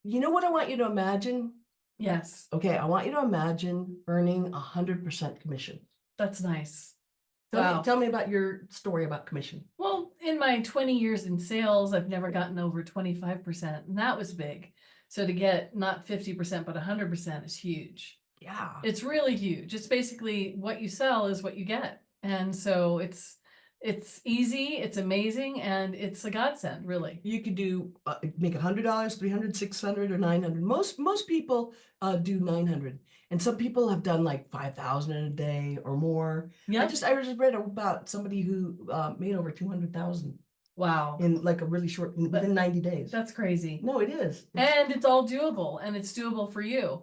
You know what I want you to imagine? Yes, Okay, I want you to imagine earning 100% commission. that's nice. Tell me, Wow. tell me about your story about commission. Well, in my 20 years in sales, I've never gotten over 25%, and that was big. So to get not 50%, but 100% is huge. Yeah. It's really huge. It's basically what you sell is what you get. And so it's easy, it's amazing, and it's a godsend, really. You could do make $100, 300, 600, or 900. Most people do 900, and some people have done like 5,000 in a day or more. I Yep. just read about somebody who made over 200,000 Wow. in like a really short within 90 days. That's crazy. No, it is. And it's all doable, and it's doable for you.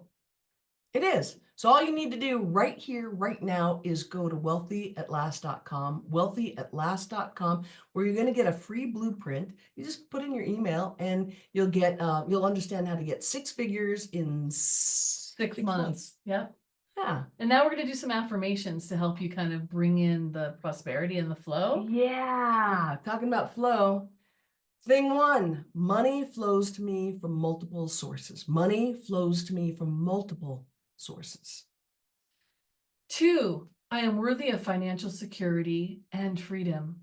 It is. So all you need to do right here, right now, is go to wealthyatlast.com, wealthyatlast.com, where you're going to get a free blueprint. You just put in your email and you'll understand how to get six figures in 6 months. Yep. Yeah. And now we're going to do some affirmations to help you kind of bring in the prosperity and the flow. Yeah. Talking about flow. Thing one, money flows to me from multiple sources. Money flows to me from multiple sources. 2, I am worthy of financial security and freedom.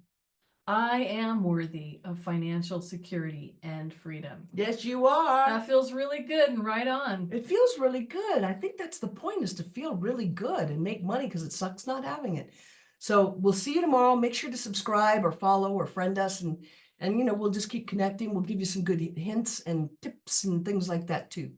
I am worthy of financial security and freedom. Yes, you are. That feels really good and right on. It feels really good. I think that's the point, is to feel really good and make money, because it sucks not having it. So we'll see you tomorrow. Make sure to subscribe or follow or friend us, and we'll just keep connecting. We'll give you some good hints and tips and things like that too.